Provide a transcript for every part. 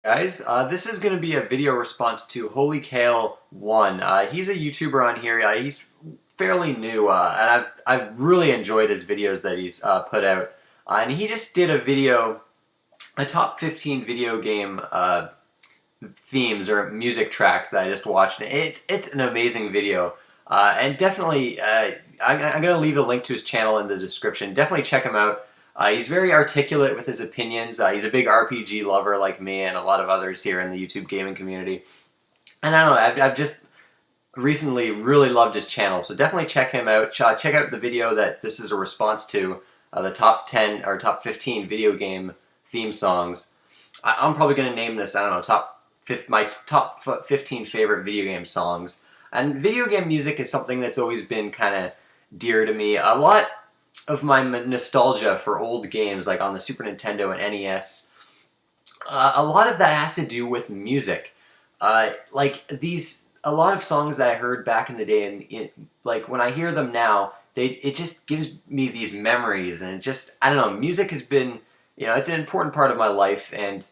Guys, this is going to be a video response to Holy Kale 1. He's a YouTuber on here. He's fairly new, and I've really enjoyed his videos that he's put out. And he just did a video, a top 15 video game themes or music tracks that I just watched. It's an amazing video, and definitely I'm going to leave a link to his channel in the description. Definitely check him out. He's very articulate with his opinions. He's a big RPG lover like me and a lot of others here in the YouTube gaming community. And I don't know, I've just recently really loved his channel, so definitely check him out. Check out the video that this is a response to, the top 10 or top 15 video game theme songs. I'm probably going to name this, I don't know, my top 15 favorite video game songs. And video game music is something that's always been kind of dear to me. A lot of my nostalgia for old games like on the Super Nintendo and NES, a lot of that has to do with music. A lot of songs that I heard back in the day, and like when I hear them now, it just gives me these memories, and I don't know, music has been, it's an important part of my life, and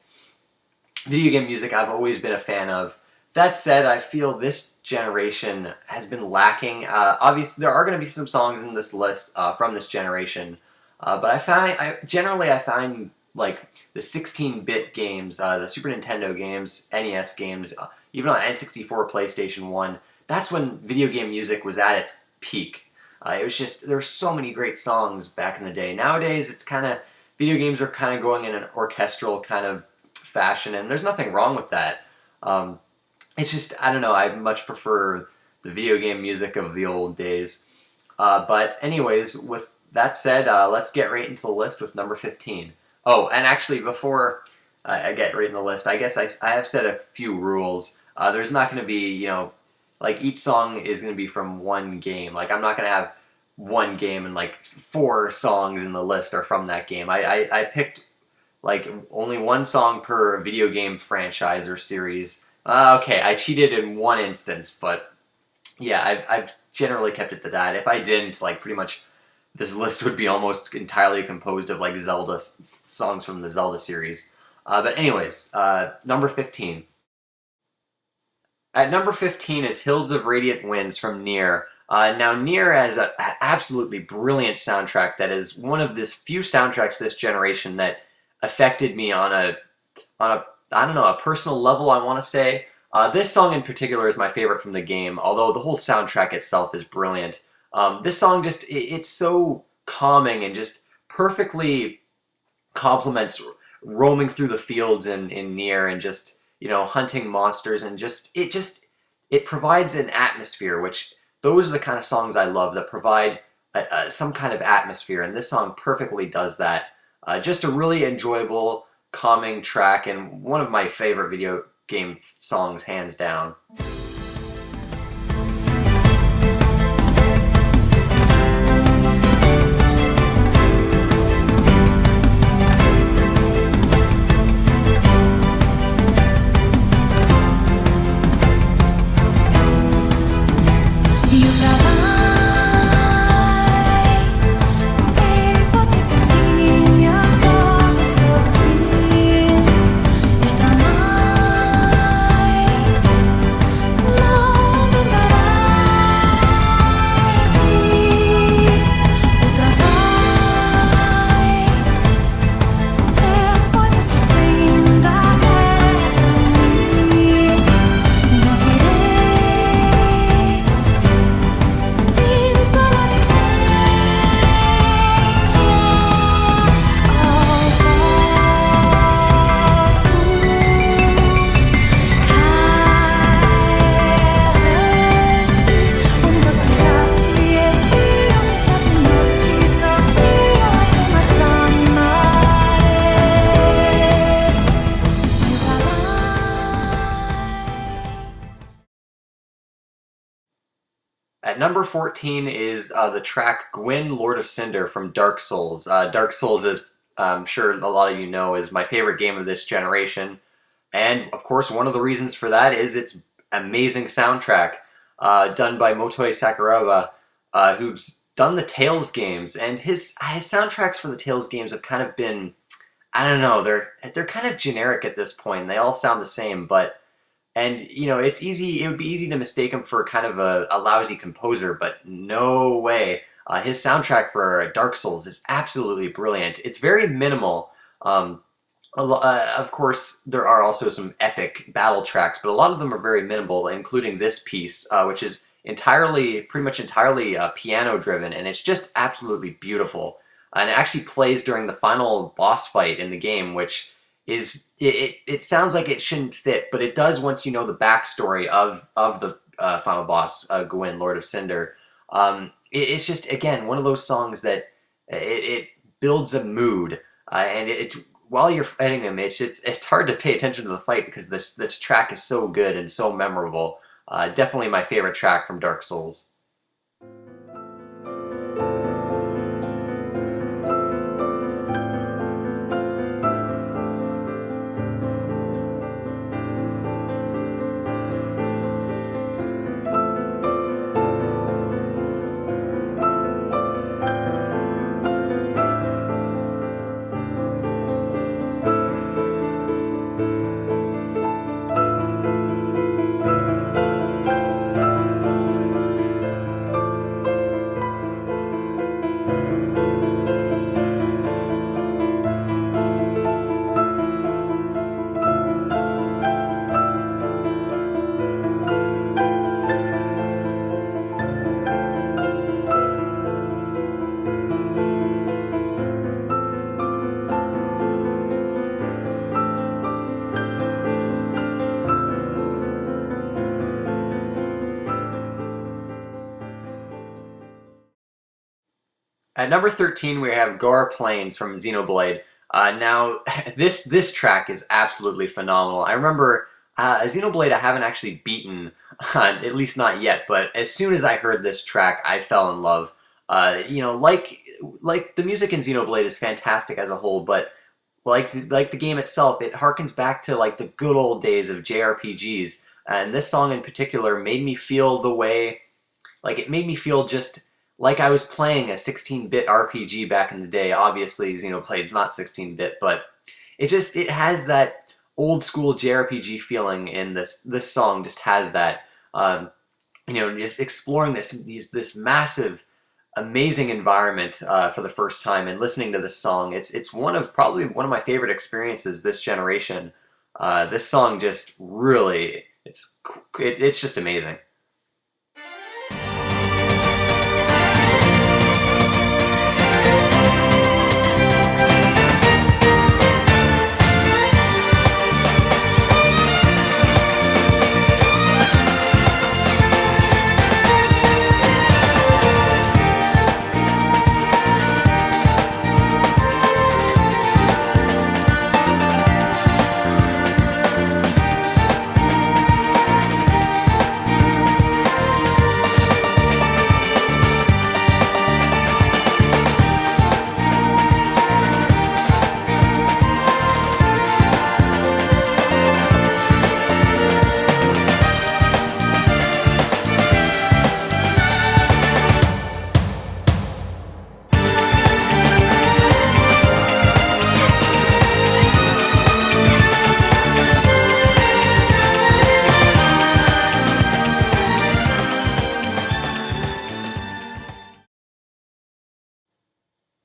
video game music I've always been a fan of. That said, I feel this generation has been lacking. Obviously, there are going to be some songs in this list from this generation, but I generally find like the 16-bit games, the Super Nintendo games, NES games, even on N64, PlayStation 1, that's when video game music was at its peak. It was just, there were so many great songs back in the day. Nowadays, video games are kind of going in an orchestral kind of fashion, and there's nothing wrong with that. It's just, I don't know, I much prefer the video game music of the old days. But anyways, with that said, let's get right into the list with number 15. Oh, and actually, before I get right in the list, I guess I have set a few rules. There's not going to be, like each song is going to be from one game. Like, I'm not going to have one game and like 4 songs in the list are from that game. I picked like only one song per video game franchise or series. Okay, I cheated in one instance, but yeah, I've generally kept it to that. If I didn't, like, pretty much this list would be almost entirely composed of like Zelda songs from the Zelda series. But anyways, number 15. At number 15 is Hills of Radiant Winds from Nier. Now, Nier has an absolutely brilliant soundtrack that is one of the few soundtracks this generation that affected me on a I don't know, a personal level, I want to say. This song in particular is my favorite from the game, although the whole soundtrack itself is brilliant. This song it's so calming and just perfectly complements roaming through the fields in Nier and just, hunting monsters, and it provides an atmosphere, which those are the kind of songs I love that provide some kind of atmosphere, and this song perfectly does that. Just a really enjoyable, calming track, and one of my favorite video game songs, hands down. At number 14 is the track Gwyn, Lord of Cinder from Dark Souls. Dark Souls, is, I'm sure a lot of you know, is my favorite game of this generation. And, of course, one of the reasons for that is its amazing soundtrack, done by Motoi Sakuraba, who's done the Tales games. And his soundtracks for the Tales games have kind of been, I don't know, they're kind of generic at this point. They all sound the same, but and you know, it's easy. It would be easy to mistake him for kind of a lousy composer, but no way. His soundtrack for Dark Souls is absolutely brilliant. It's very minimal. Of course, there are also some epic battle tracks, but a lot of them are very minimal, including this piece, which is pretty much entirely piano driven, and it's just absolutely beautiful. And it actually plays during the final boss fight in the game, which is it sounds like it shouldn't fit, but it does once you know the backstory of the final boss, Gwyn, Lord of Cinder. It's just again one of those songs that it builds a mood, and it while you're fighting him, it's hard to pay attention to the fight because this track is so good and so memorable. Definitely my favorite track from Dark Souls. At number 13, we have Gore Plains from Xenoblade. Now, this track is absolutely phenomenal. I remember Xenoblade I haven't actually beaten, at least not yet, but as soon as I heard this track, I fell in love. You know, like the music in Xenoblade is fantastic as a whole, but like the game itself, it harkens back to like the good old days of JRPGs. And this song in particular made me feel the way, like it made me feel just like I was playing a 16-bit RPG back in the day. Obviously, Xenoblade's not 16-bit, but it has that old school JRPG feeling in this song. Just has that, you know, just exploring this massive, amazing environment for the first time and listening to this song. It's probably one of my favorite experiences this generation. This song just really it's just amazing.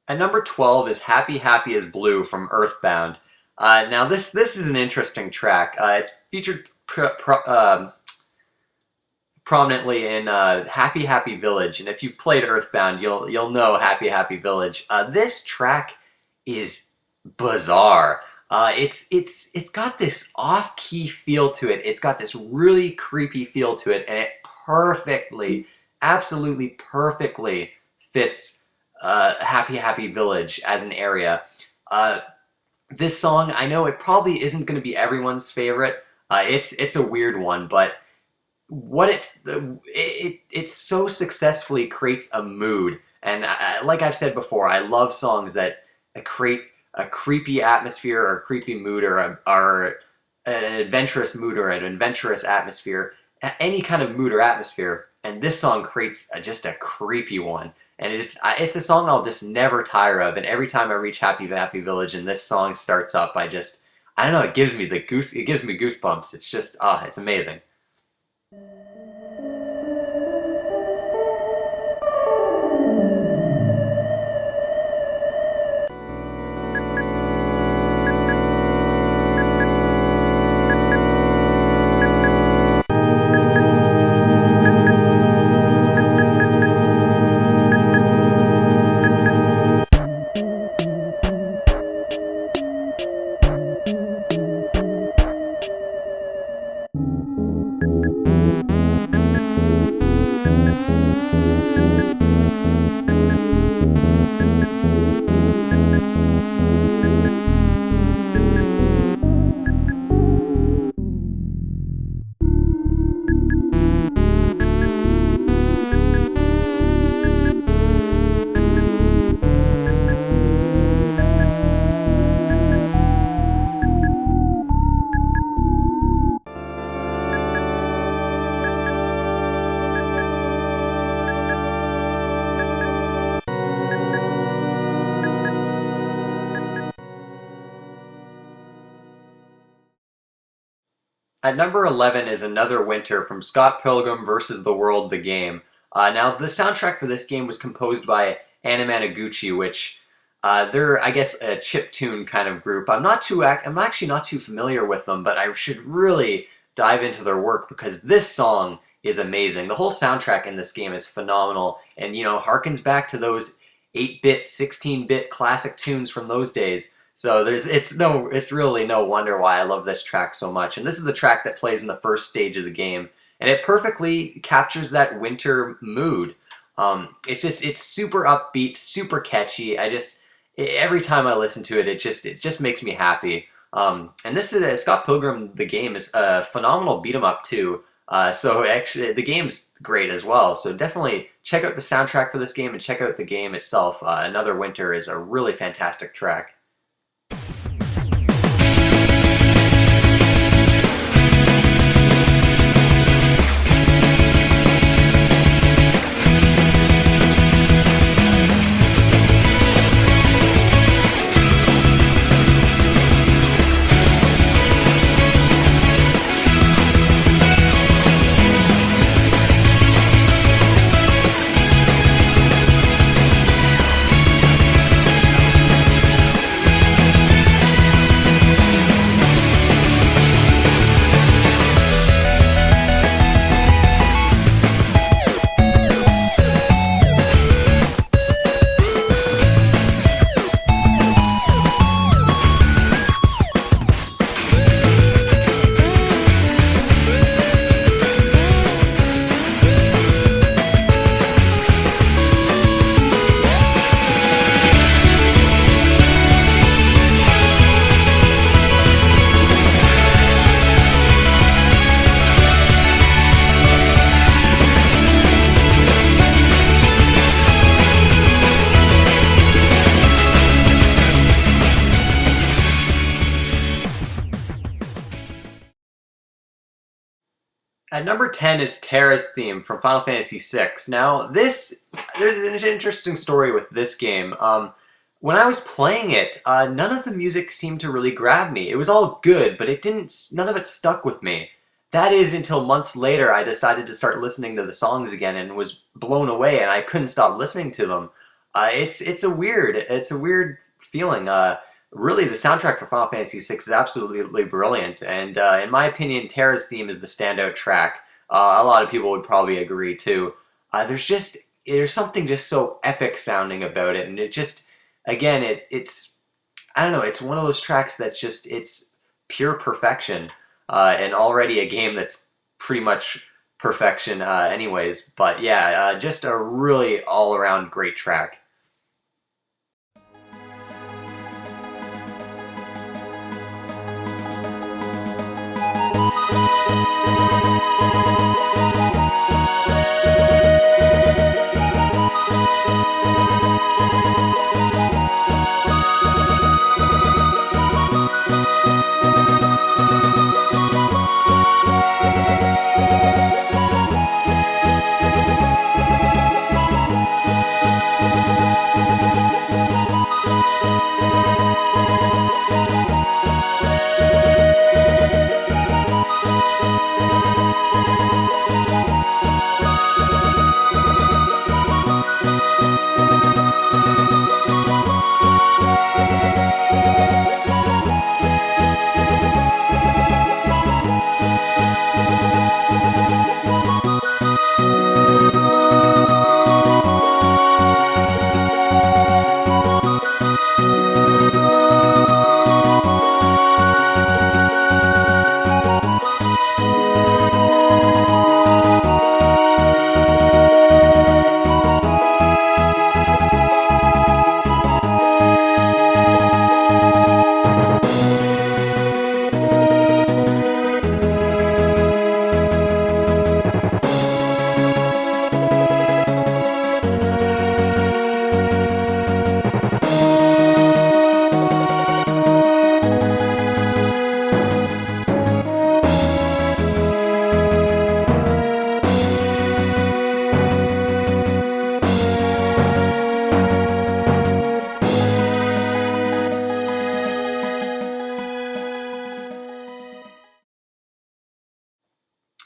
At number 12 is Happy Happy as Blue from Earthbound. Now this is an interesting track. It's featured prominently in Happy Happy Village, and if you've played Earthbound, you'll know Happy Happy Village. This track is bizarre. It's got this off-key feel to it. It's got this really creepy feel to it, and it absolutely perfectly fits Happy Happy Village as an area. This song, I know it probably isn't going to be everyone's favorite. It's a weird one, but what it so successfully creates a mood. And like I've said before, I love songs that create a creepy atmosphere or a creepy mood or an adventurous mood or an adventurous atmosphere, any kind of mood or atmosphere. And this song creates just a creepy one. And it's a song I'll just never tire of. And every time I reach Happy Happy Village and this song starts up, I don't know, it gives me goosebumps. It's just it's amazing. At number 11 is Another Winter from Scott Pilgrim vs. the World, the game. Now, the soundtrack for this game was composed by Anamanaguchi, which they're, I guess, a chiptune kind of group. I'm actually not too familiar with them, but I should really dive into their work because this song is amazing. The whole soundtrack in this game is phenomenal, and harkens back to those 8-bit, 16-bit classic tunes from those days. So it's really no wonder why I love this track so much. And this is the track that plays in the first stage of the game, and it perfectly captures that winter mood. It's super upbeat, super catchy. Every time I listen to it, it just makes me happy. And this is Scott Pilgrim, the game, is a phenomenal beat 'em up too. So actually, the game's great as well. So definitely check out the soundtrack for this game and check out the game itself. Another Winter is a really fantastic track. At number 10 is Terra's theme from Final Fantasy VI. Now, there's an interesting story with this game. When I was playing it, none of the music seemed to really grab me. It was all good, but none of it stuck with me. That is until months later I decided to start listening to the songs again and was blown away, and I couldn't stop listening to them. It's a weird feeling. Really, the soundtrack for Final Fantasy VI is absolutely brilliant, and in my opinion, Terra's theme is the standout track. A lot of people would probably agree too. There's something just so epic sounding about it, and it's I don't know, it's one of those tracks that's it's pure perfection, and already a game that's pretty much perfection anyways. But yeah, just a really all-around great track.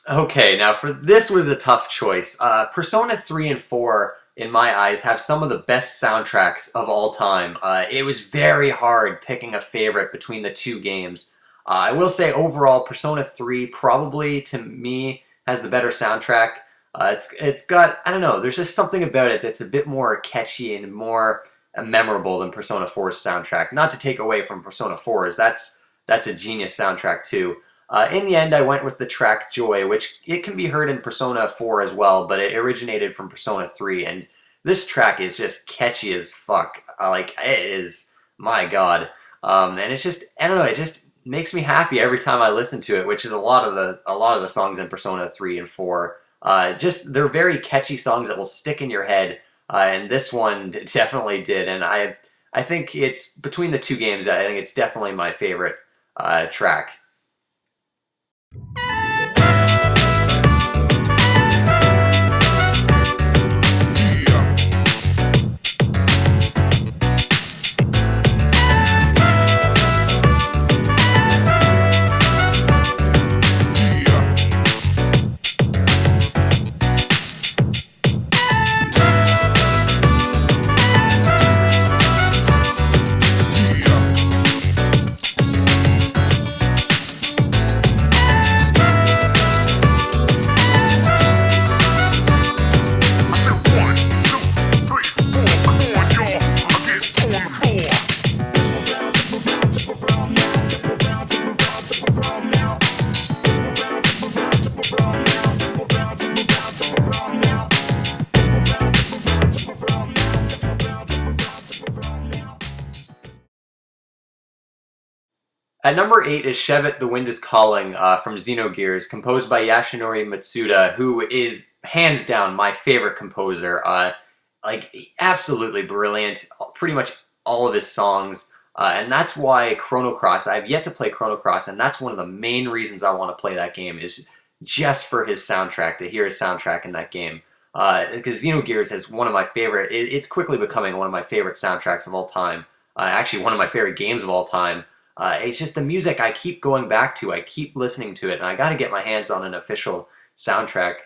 Okay, now for this was a tough choice. Persona 3 and 4, in my eyes, have some of the best soundtracks of all time. It was very hard picking a favorite between the two games. I will say overall, Persona 3 probably, to me, has the better soundtrack. It's got, I don't know, there's just something about it that's a bit more catchy and more memorable than Persona 4's soundtrack. Not to take away from Persona 4's, that's a genius soundtrack too. In the end, I went with the track Joy, which it can be heard in Persona 4 as well, but it originated from Persona 3, and this track is just catchy as fuck. Like, it is, my god. And it's just, I don't know, it just makes me happy every time I listen to it, which is a lot of the songs in Persona 3 and 4. Just, they're very catchy songs that will stick in your head, and this one definitely did, and I think it's, between the two games, I think it's definitely my favorite track. At number 8 is Shevet, The Wind is Calling from Xenogears, composed by Yasunori Mitsuda, who is hands down my favorite composer. Like, absolutely brilliant, pretty much all of his songs. And that's why Chrono Cross, I've yet to play Chrono Cross, and that's one of the main reasons I want to play that game, is just for his soundtrack, to hear his soundtrack in that game. Because Xenogears is one of my favorite, it's quickly becoming one of my favorite soundtracks of all time. Actually, one of my favorite games of all time. It's just the music I keep going back to. I keep listening to it, and I got to get my hands on an official soundtrack.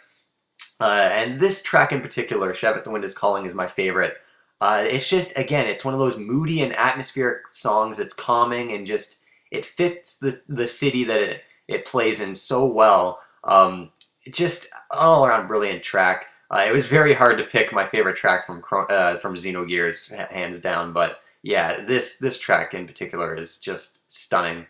And this track in particular, Shevet, The Wind is Calling, is my favorite. It's just, again, it's one of those moody and atmospheric songs that's calming, and just, it fits the city that it plays in so well. Just all around brilliant track. It was very hard to pick my favorite track from Xenogears, hands down, but yeah, this track in particular is just stunning.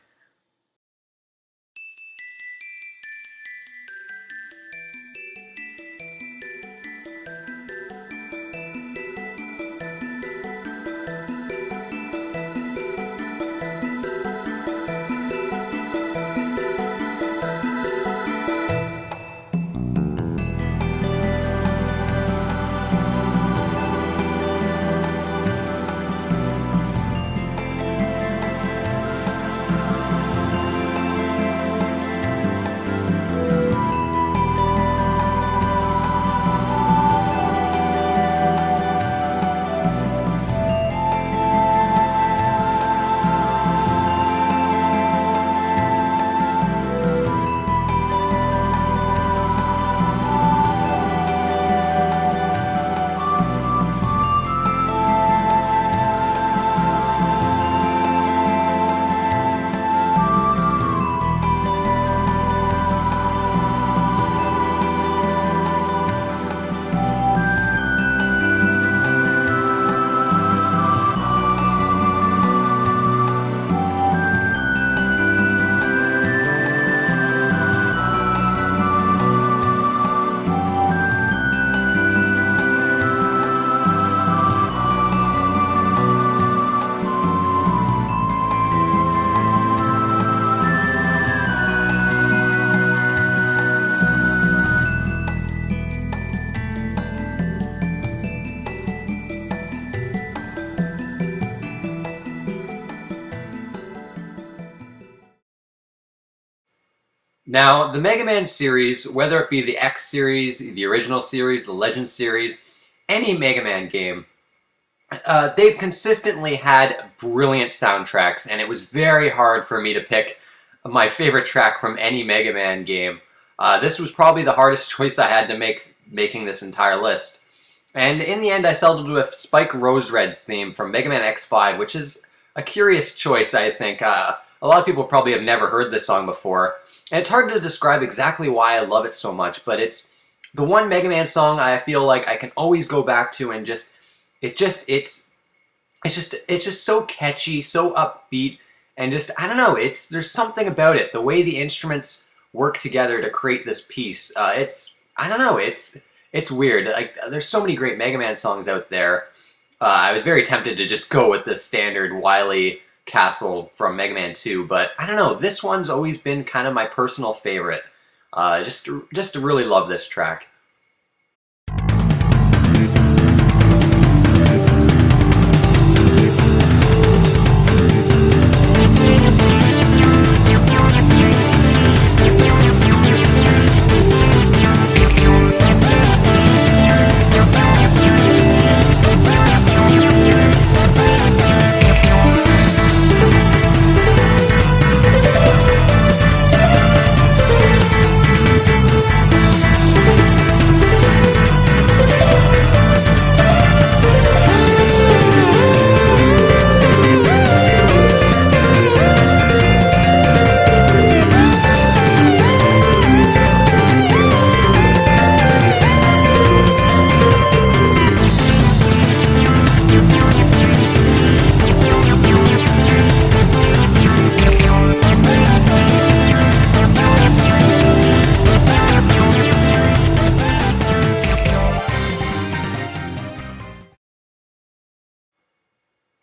Now, the Mega Man series, whether it be the X series, the original series, the Legend series, any Mega Man game, they've consistently had brilliant soundtracks, and it was very hard for me to pick my favorite track from any Mega Man game. This was probably the hardest choice I had to make making this entire list. And in the end, I settled with Spike Rosered's theme from Mega Man X5, which is a curious choice, I think. A lot of people probably have never heard this song before. And it's hard to describe exactly why I love it so much, but it's the one Mega Man song I feel like I can always go back to, and it's just so catchy, so upbeat, and just, I don't know, there's something about it. The way the instruments work together to create this piece, I don't know, it's weird. Like, there's so many great Mega Man songs out there. I was very tempted to just go with the standard Wily Castle from Mega Man 2, but I don't know, this one's always been kind of my personal favorite. Just really love this track.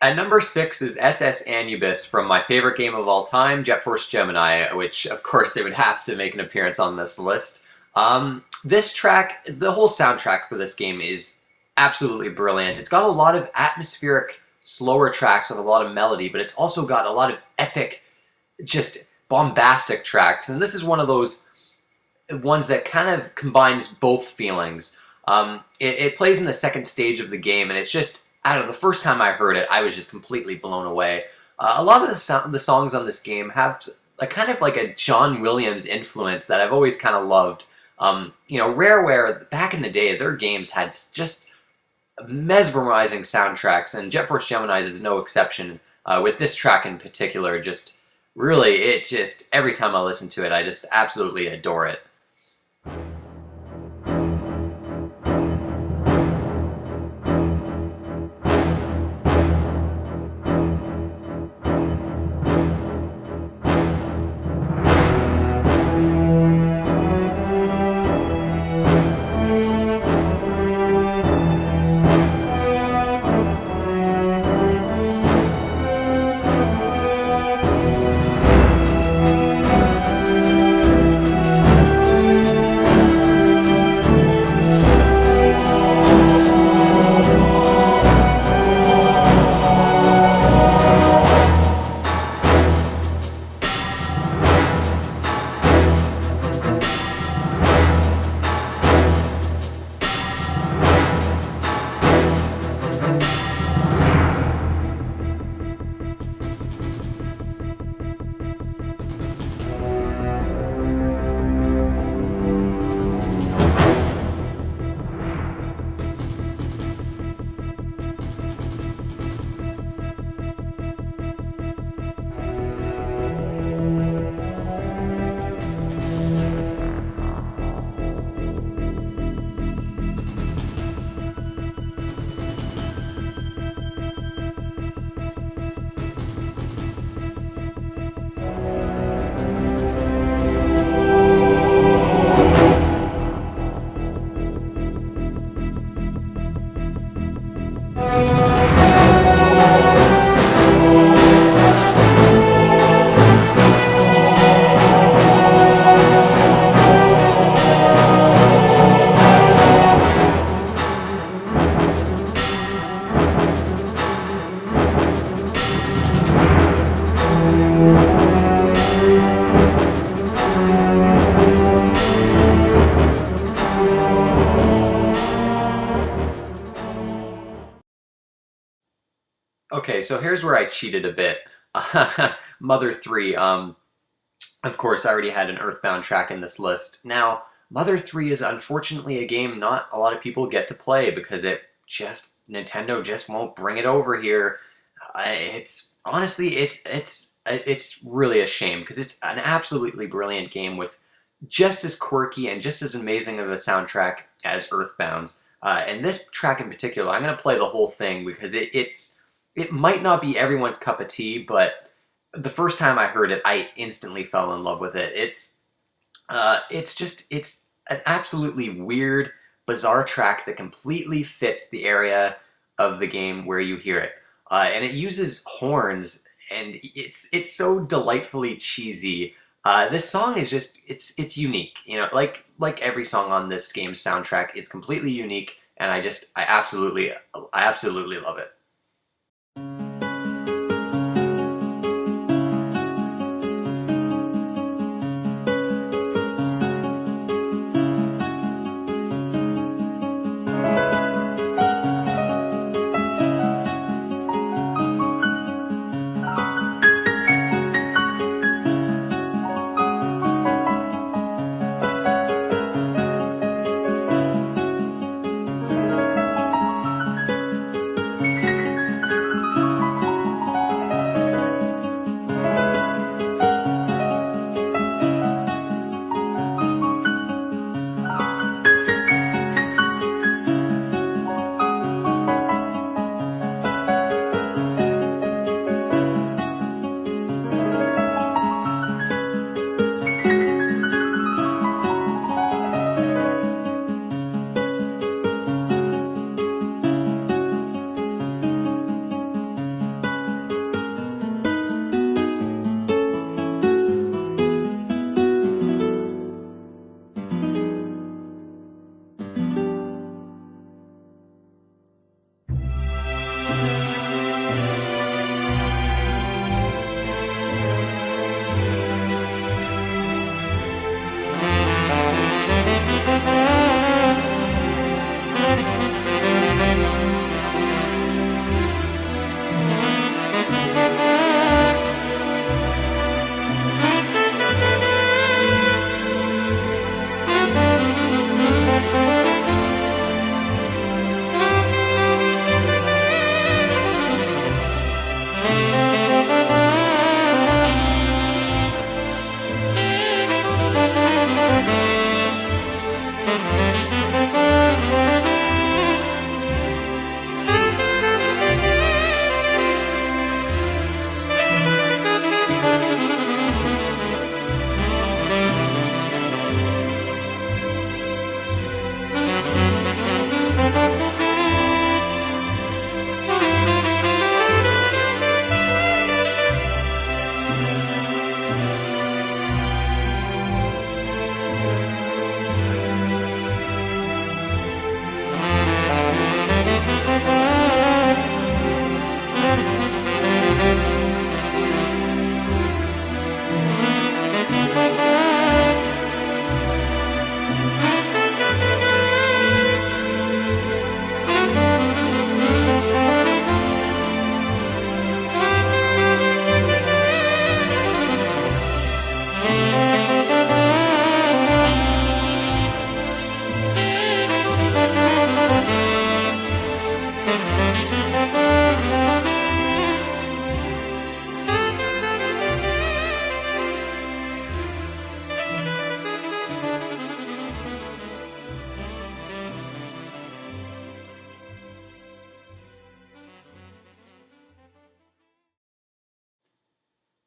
At number 6 is SS Anubis from my favorite game of all time, Jet Force Gemini, which, of course, it would have to make an appearance on this list. This track, the whole soundtrack for this game is absolutely brilliant. It's got a lot of atmospheric, slower tracks with a lot of melody, but it's also got a lot of epic, just bombastic tracks. And this is one of those ones that kind of combines both feelings. It plays in the second stage of the game, and it's just, I don't know, the first time I heard it, I was just completely blown away. A lot of the songs on this game have a kind of like a John Williams influence that I've always kind of loved. You know, Rareware, back in the day, their games had just mesmerizing soundtracks, and Jet Force Gemini is no exception. With this track in particular, just really, every time I listen to it, I just absolutely adore it. Okay, so here's where I cheated a bit. Mother 3. Of course, I already had an Earthbound track in this list. Now, Mother 3 is unfortunately a game not a lot of people get to play because Nintendo just won't bring it over here. It's honestly, it's really a shame because it's an absolutely brilliant game with just as quirky and just as amazing of a soundtrack as Earthbound's. And this track in particular, I'm going to play the whole thing because it might not be everyone's cup of tea, but the first time I heard it, I instantly fell in love with it. It's an absolutely weird, bizarre track that completely fits the area of the game where you hear it, and it uses horns, and it's so delightfully cheesy. This song is just it's unique, you know, like every song on this game's soundtrack. It's completely unique, and I absolutely love it.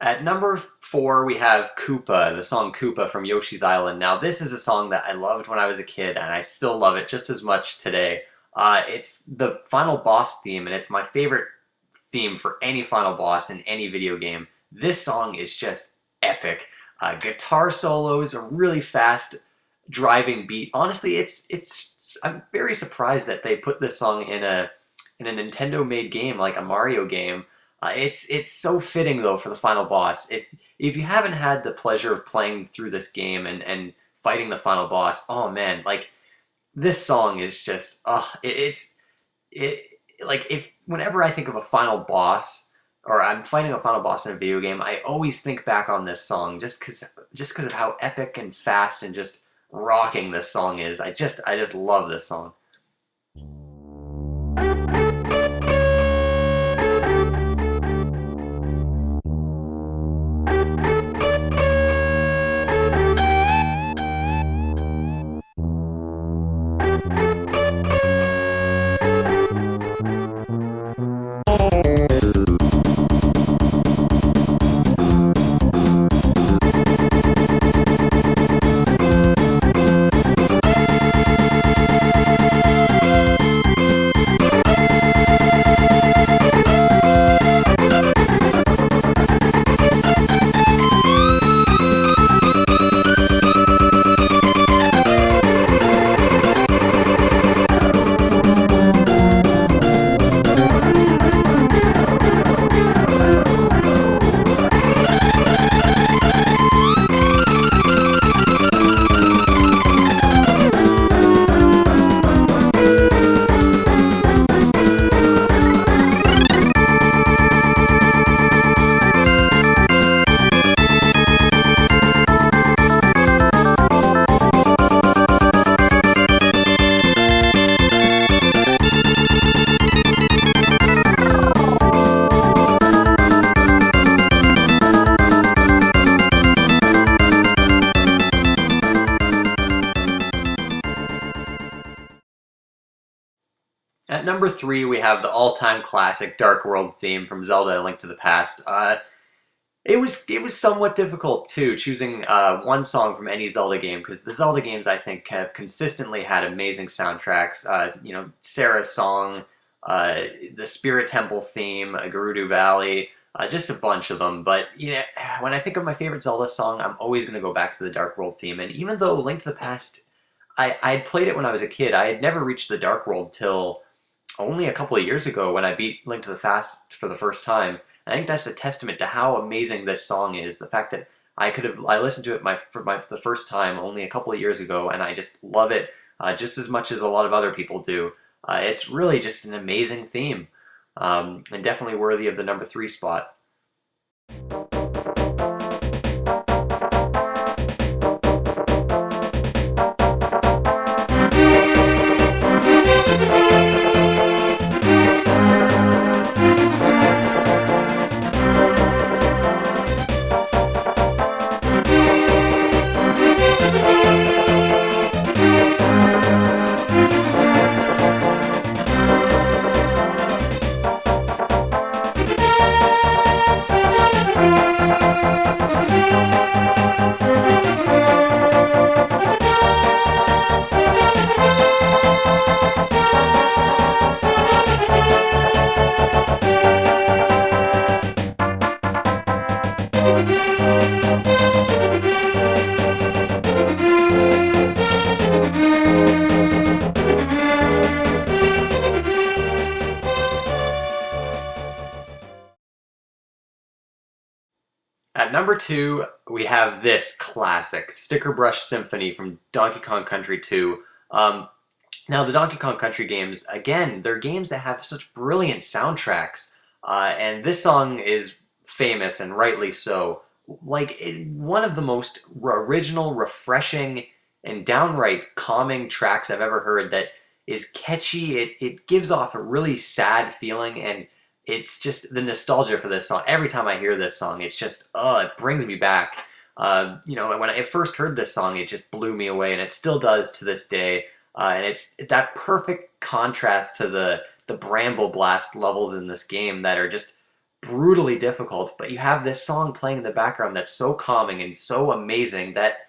At number 4, we have Koopa, the song Koopa from Yoshi's Island. Now, this is a song that I loved when I was a kid, and I still love it just as much today. It's the final boss theme, and it's my favorite theme for any final boss in any video game. This song is just epic. Guitar solos, a really fast driving beat. Honestly, I'm very surprised that they put this song in a Nintendo-made game like a Mario game. It's so fitting though for the final boss. If you haven't had the pleasure of playing through this game and fighting the final boss, oh man, like this song is just like if whenever I think of a final boss, or I'm fighting a final boss in a video game, I always think back on this song just because of how epic and fast and just rocking this song is. I just love this song. At number 3, we have the all-time classic Dark World theme from Zelda: A Link to the Past. It was somewhat difficult too, choosing one song from any Zelda game, because the Zelda games, I think, have consistently had amazing soundtracks. Sarah's song, the Spirit Temple theme, Gerudo Valley, just a bunch of them. But when I think of my favorite Zelda song, I'm always going to go back to the Dark World theme. And even though Link to the Past, I had played it when I was a kid, I had never reached the Dark World till only a couple of years ago when I beat Link to the Past for the first time. I think that's a testament to how amazing this song is. The fact that I listened to it the first time only a couple of years ago, and I just love it just as much as a lot of other people do. It's really just an amazing theme, and definitely worthy of the number 3 spot. At number 2, we have this classic, Stickerbrush Symphony from Donkey Kong Country 2. Now, the Donkey Kong Country games, again, they're games that have such brilliant soundtracks, and this song is famous, and rightly so. One of the most original, refreshing, and downright calming tracks I've ever heard that is catchy. It gives off a really sad feeling, and it's just the nostalgia for this song. Every time I hear this song, it's just, it brings me back. When I first heard this song, it just blew me away, and it still does to this day. And it's that perfect contrast to the Bramble Blast levels in this game that are just brutally difficult. But you have this song playing in the background that's so calming and so amazing that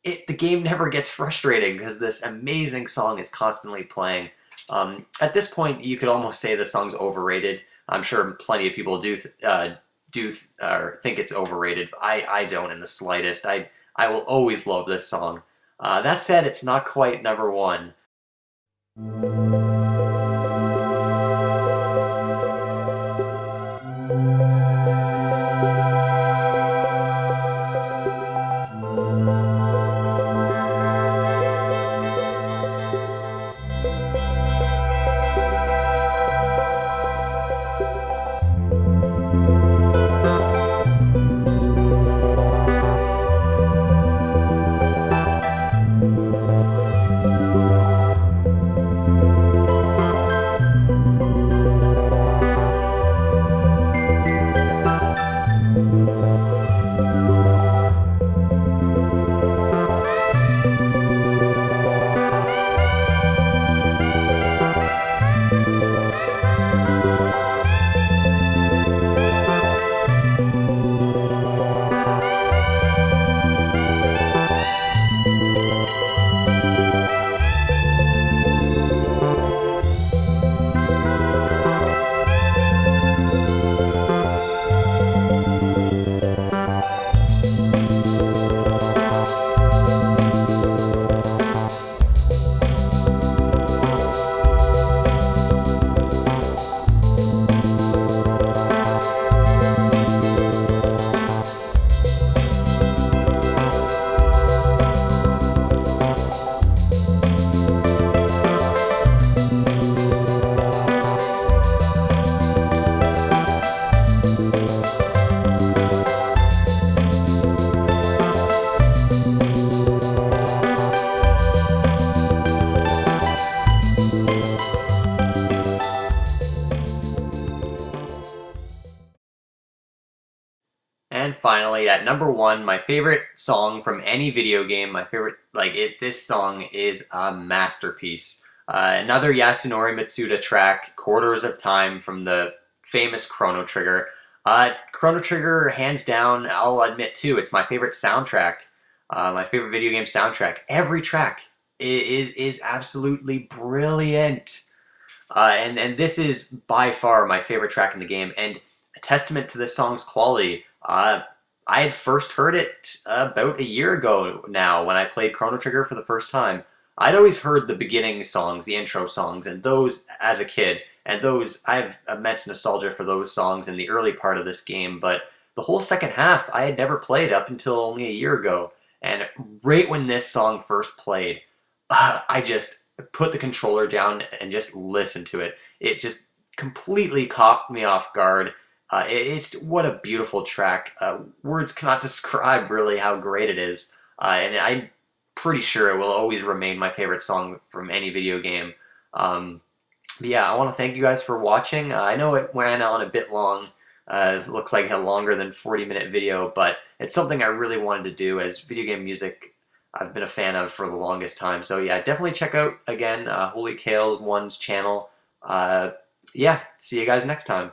the game never gets frustrating because this amazing song is constantly playing. At this point, you could almost say the song's overrated. I'm sure plenty of people do think it's overrated. I don't in the slightest. I will always love this song. That said, it's not quite number 1. finally, at number 1, my favorite song from any video game, my favorite, this song is a masterpiece. Another Yasunori Mitsuda track, Quarters of Time from the famous Chrono Trigger. Chrono Trigger, hands down, I'll admit too, it's my favorite soundtrack. My favorite video game soundtrack. Every track is absolutely brilliant. And this is by far my favorite track in the game, and a testament to this song's quality. I had first heard it about a year ago now when I played Chrono Trigger for the first time. I'd always heard the beginning songs, the intro songs, and those as a kid. And those, I have immense nostalgia for those songs in the early part of this game, but the whole second half I had never played up until only a year ago. And right when this song first played, I just put the controller down and just listened to it. It just completely caught me off guard. It's what a beautiful track. Words cannot describe really how great it is. And I'm pretty sure it will always remain my favorite song from any video game. But yeah, I want to thank you guys for watching. I know it went on a bit long. It looks like a longer than 40-minute video, but it's something I really wanted to do, as video game music I've been a fan of for the longest time. So yeah, definitely check out, again, Holy Kale 1's channel. Yeah, see you guys next time.